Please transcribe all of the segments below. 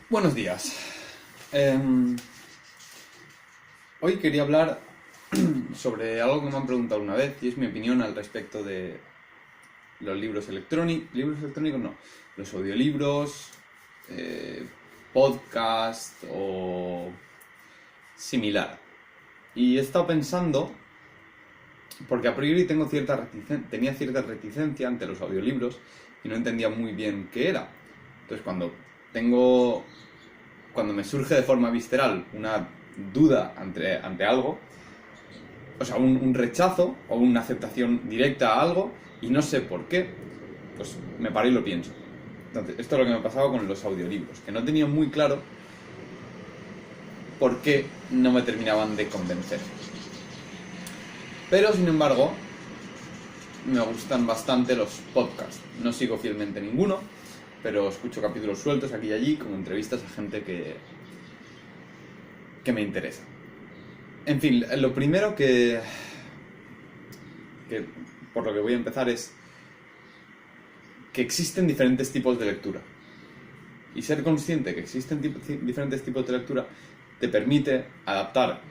Buenos días. Hoy quería hablar sobre algo que me han preguntado una vez y es mi opinión al respecto de los libros electrónicos. Libros electrónicos no, los audiolibros, podcast o similar. Y he estado pensando, porque a priori tenía cierta reticencia ante los audiolibros y no entendía muy bien qué era. Entonces cuando me surge de forma visceral una duda ante algo, o sea, un rechazo o una aceptación directa a algo y no sé por qué, pues me paro y lo pienso. Entonces, esto es lo que me pasaba con los audiolibros, que no tenía muy claro por qué no me terminaban de convencer. Pero, sin embargo, me gustan bastante los podcasts. No sigo fielmente ninguno, pero escucho capítulos sueltos aquí y allí, como entrevistas a gente que me interesa. En fin, lo primero que por lo que voy a empezar es que existen diferentes tipos de lectura. Y ser consciente que existen diferentes tipos de lectura te permite adaptar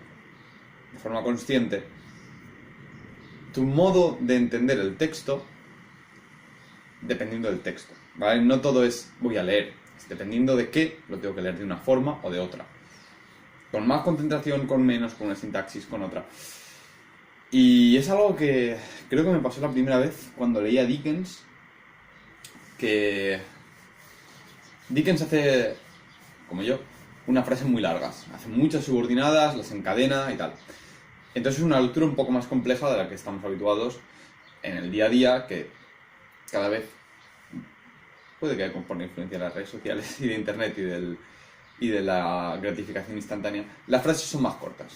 de forma consciente tu modo de entender el texto dependiendo del texto, ¿vale? No todo es voy a leer, es dependiendo de qué lo tengo que leer de una forma o de otra. Con más concentración, con menos, con una sintaxis, con otra. Y es algo que creo que me pasó la primera vez cuando leía Dickens, que Dickens hace, como yo, unas frases muy largas, hace muchas subordinadas, las encadena y tal. Entonces es una lectura un poco más compleja de la que estamos habituados en el día a día, que cada vez puede que haya por influencia de las redes sociales y de internet y de la gratificación instantánea. Las frases son más cortas.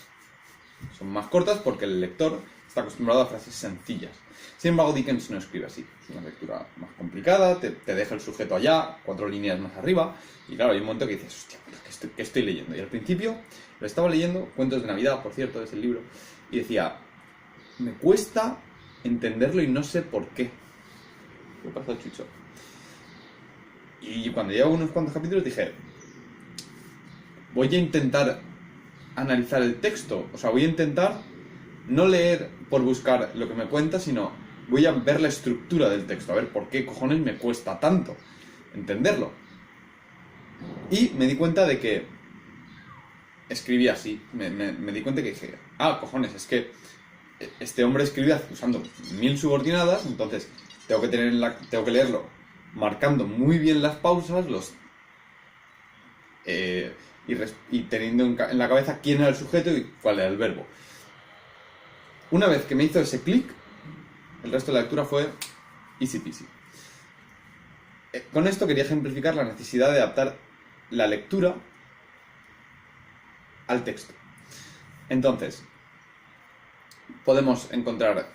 Son más cortas porque el lector está acostumbrado a frases sencillas. Sin embargo, Dickens no escribe así. Es una lectura más complicada, te deja el sujeto allá, 4 líneas más arriba, y claro, hay un momento que dices, hostia, ¿qué estoy leyendo? Y al principio lo estaba leyendo, Cuentos de Navidad, por cierto, es el libro, y decía, me cuesta entenderlo y no sé por qué. ¿Qué pasa, Chucho? Y cuando llevo unos cuantos capítulos dije, voy a intentar analizar el texto, o sea, voy a intentar no leer por buscar lo que me cuenta, sino voy a ver la estructura del texto, a ver por qué cojones me cuesta tanto entenderlo. Y me di cuenta de que escribía así, me di cuenta que dije, cojones, es que este hombre escribe usando 1000 subordinadas, entonces tengo que leerlo marcando muy bien las pausas, y teniendo en la cabeza quién era el sujeto y cuál era el verbo. Una vez que me hizo ese clic, el resto de la lectura fue easy peasy. Con esto quería ejemplificar la necesidad de adaptar la lectura al texto. Entonces, podemos encontrar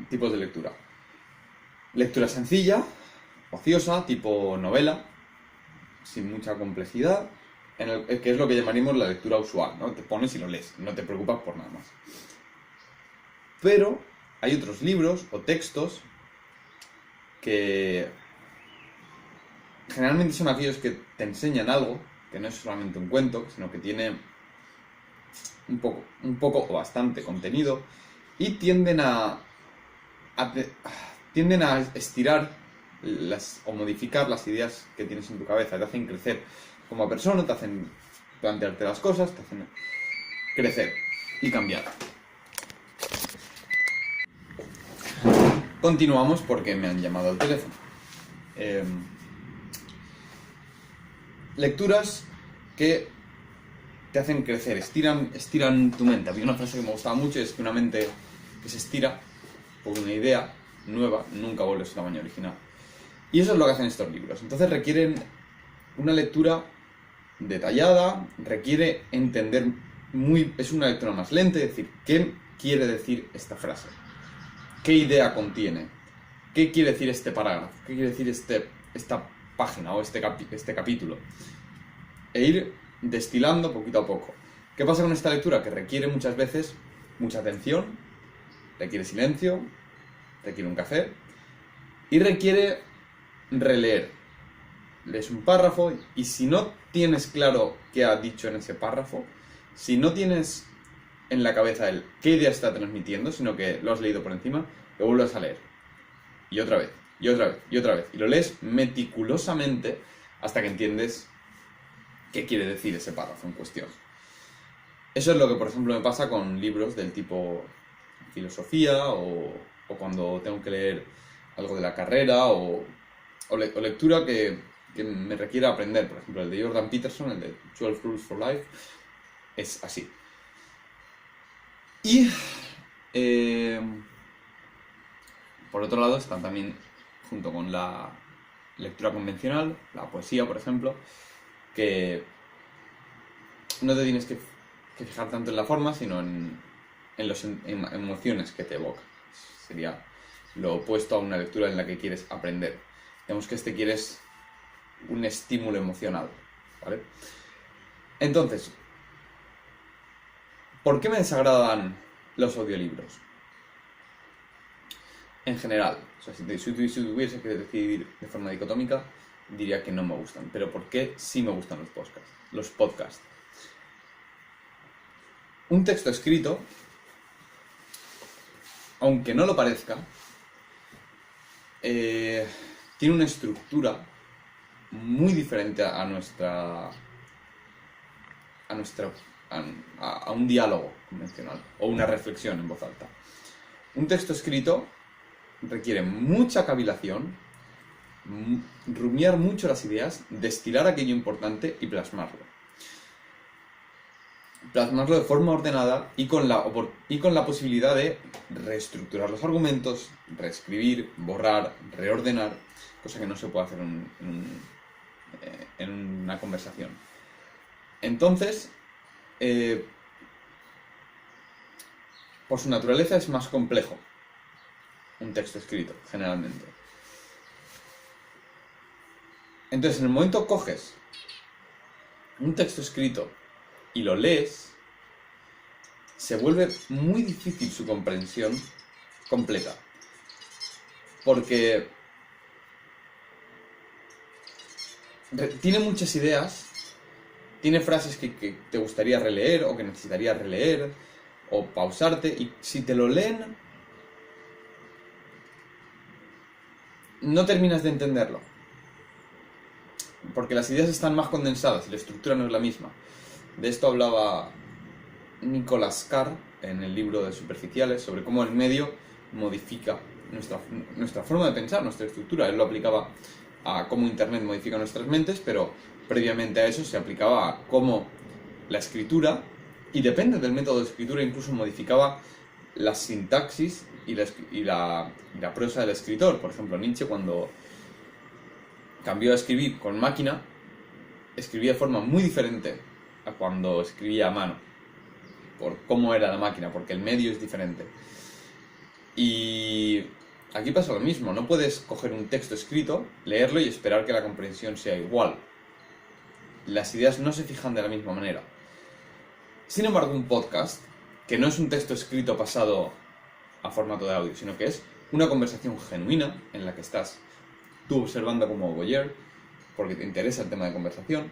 tipos de lectura. Lectura sencilla, ociosa, tipo novela, sin mucha complejidad, que es lo que llamaríamos la lectura usual, ¿no? Te pones y lo lees, no te preocupas por nada más. Pero hay otros libros o textos que generalmente son aquellos que te enseñan algo, que no es solamente un cuento, sino que tiene un poco o bastante contenido y tienden a estirar o modificar las ideas que tienes en tu cabeza, te hacen crecer como persona, te hacen plantearte las cosas, te hacen crecer y cambiar. Continuamos porque me han llamado al teléfono. Lecturas que te hacen crecer, estiran tu mente. Había una frase que me gustaba mucho, es que una mente que se estira por una idea nueva nunca vuelve a su tamaño original. Y eso es lo que hacen estos libros. Entonces requieren una lectura detallada, requiere entender es una lectura más lenta, es decir, ¿qué quiere decir esta frase? ¿Qué idea contiene? ¿Qué quiere decir este parágrafo? ¿Qué quiere decir esta página o este capítulo? E ir destilando poquito a poco. ¿Qué pasa con esta lectura? Que requiere muchas veces mucha atención, requiere silencio, requiere un café y requiere releer. lees un párrafo y si no tienes claro qué ha dicho en ese párrafo, si no tienes en la cabeza el qué idea está transmitiendo, sino que lo has leído por encima, lo vuelves a leer. Y otra vez, y otra vez, y otra vez. Y lo lees meticulosamente hasta que entiendes qué quiere decir ese párrafo en cuestión. Eso es lo que, por ejemplo, me pasa con libros del tipo filosofía o cuando tengo que leer algo de la carrera o lectura que me requiera aprender. Por ejemplo, el de Jordan Peterson, el de 12 Rules for Life, es así. Y por otro lado están también, junto con la lectura convencional, la poesía, por ejemplo, que no te tienes que fijar tanto en la forma, sino en las emociones que te evoca. Sería lo opuesto a una lectura en la que quieres aprender. Digamos que quieres un estímulo emocional, ¿vale? Entonces, ¿por qué me desagradan los audiolibros? En general, o sea, si tuviese que decidir de forma dicotómica, diría que no me gustan. Pero ¿por qué sí me gustan los podcasts? Un texto escrito, aunque no lo parezca, tiene una estructura muy diferente a un diálogo convencional o una reflexión en voz alta. Un texto escrito requiere mucha cavilación, rumiar mucho las ideas, destilar aquello importante y plasmarlo. Plasmarlo de forma ordenada y con la posibilidad de reestructurar los argumentos, reescribir, borrar, reordenar, cosa que no se puede hacer en una conversación. Entonces, por su naturaleza es más complejo un texto escrito, generalmente. Entonces, en el momento coges un texto escrito y lo lees, se vuelve muy difícil su comprensión completa. Porque tiene muchas ideas, tiene frases que te gustaría releer o que necesitarías releer o pausarte, y si te lo leen, no terminas de entenderlo. Porque las ideas están más condensadas y la estructura no es la misma. De esto hablaba Nicholas Carr en el libro de Superficiales, sobre cómo el medio modifica nuestra forma de pensar, nuestra estructura. Él lo aplicaba a cómo Internet modifica nuestras mentes, pero previamente a eso se aplicaba a cómo la escritura, y depende del método de escritura, incluso modificaba la sintaxis y la prosa del escritor. Por ejemplo, Nietzsche, cuando cambió a escribir con máquina, escribía de forma muy diferente a cuando escribía a mano, por cómo era la máquina, porque el medio es diferente. Y aquí pasa lo mismo, no puedes coger un texto escrito, leerlo y esperar que la comprensión sea igual. Las ideas no se fijan de la misma manera. Sin embargo, un podcast, que no es un texto escrito pasado a formato de audio, sino que es una conversación genuina en la que estás tú observando como voyeur, porque te interesa el tema de conversación.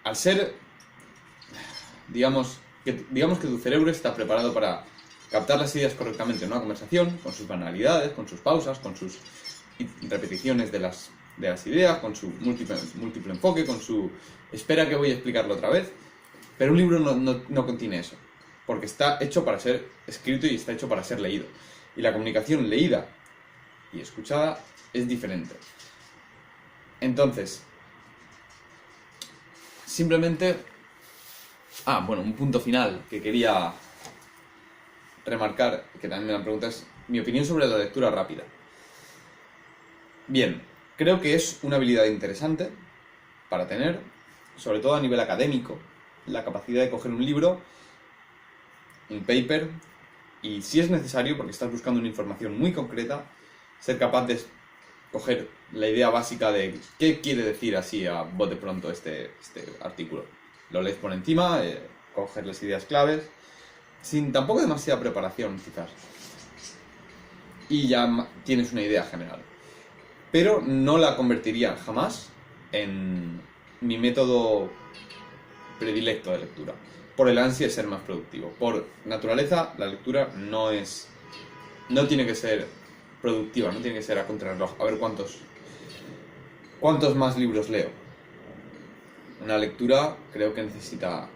Al ser, digamos que tu cerebro está preparado para captar las ideas correctamente en una conversación, con sus banalidades, con sus pausas, con sus repeticiones de las ideas, con su múltiple enfoque, con su espera que voy a explicarlo otra vez. Pero un libro no contiene eso, porque está hecho para ser escrito y está hecho para ser leído. Y la comunicación leída y escuchada es diferente. Entonces, simplemente... un punto final que quería remarcar, que también me la pregunta, es mi opinión sobre la lectura rápida. Bien, creo que es una habilidad interesante para tener, sobre todo a nivel académico, la capacidad de coger un libro, un paper, y si es necesario, porque estás buscando una información muy concreta, ser capaz de coger la idea básica de qué quiere decir así a bote pronto este artículo. Lo lees por encima, coges las ideas claves, sin tampoco demasiada preparación, quizás. Y ya tienes una idea general. pero no la convertiría jamás en mi método predilecto de lectura, por el ansia de ser más productivo. Por naturaleza, la lectura no tiene que ser productiva, no tiene que ser a contrarreloj. A ver cuántos más libros leo. Una lectura creo que necesita,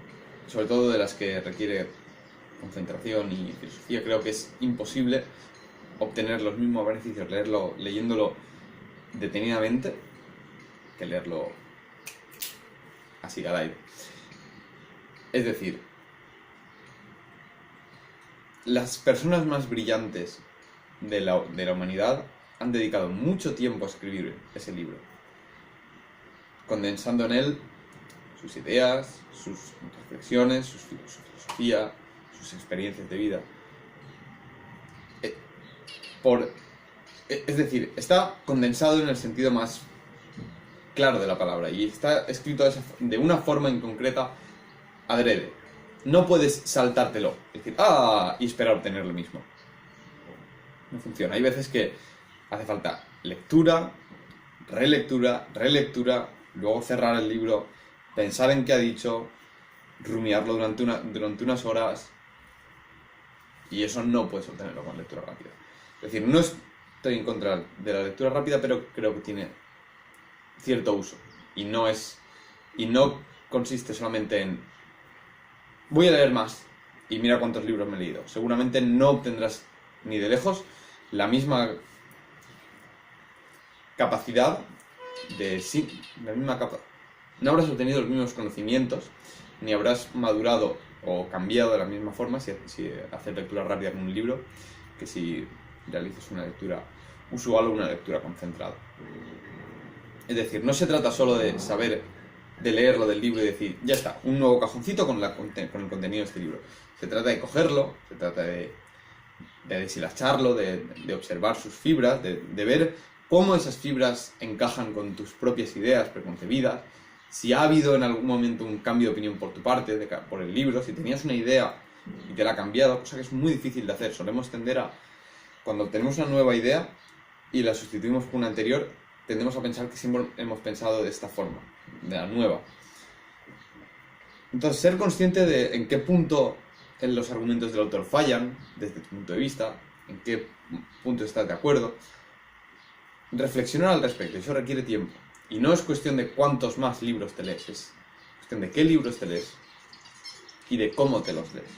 sobre todo de las que requiere concentración y filosofía, creo que es imposible obtener los mismos beneficios leyéndolo detenidamente que leerlo así al aire. Es decir, las personas más brillantes de la humanidad han dedicado mucho tiempo a escribir ese libro, condensando en él sus ideas, sus reflexiones, su filosofía, sus experiencias de vida. Es decir, está condensado en el sentido más claro de la palabra y está escrito de una forma en concreta adrede. No puedes saltártelo, es decir, y esperar obtener lo mismo. No funciona. Hay veces que hace falta lectura, relectura, luego cerrar el libro, pensar en qué ha dicho, rumiarlo durante unas horas, y eso no puedes obtenerlo con lectura rápida. Es decir, no estoy en contra de la lectura rápida, pero creo que tiene cierto uso y no consiste solamente en voy a leer más y mira cuántos libros me he leído. Seguramente no obtendrás ni de lejos la misma capacidad no habrás obtenido los mismos conocimientos, ni habrás madurado o cambiado de la misma forma si haces lectura rápida con un libro que si realizas una lectura usual o una lectura concentrada. Es decir, no se trata solo de saber, de leerlo del libro y decir, ya está, un nuevo cajoncito con el contenido de este libro. Se trata de cogerlo, se trata de deshilacharlo, de observar sus fibras, de ver cómo esas fibras encajan con tus propias ideas preconcebidas, si ha habido en algún momento un cambio de opinión por tu parte, por el libro, si tenías una idea y te la ha cambiado, cosa que es muy difícil de hacer. Solemos tender cuando tenemos una nueva idea y la sustituimos por una anterior, tendemos a pensar que siempre hemos pensado de esta forma, de la nueva. Entonces, ser consciente de en qué punto en los argumentos del autor fallan, desde tu punto de vista, en qué punto estás de acuerdo, reflexionar al respecto, eso requiere tiempo. Y no es cuestión de cuántos más libros te lees, es cuestión de qué libros te lees y de cómo te los lees.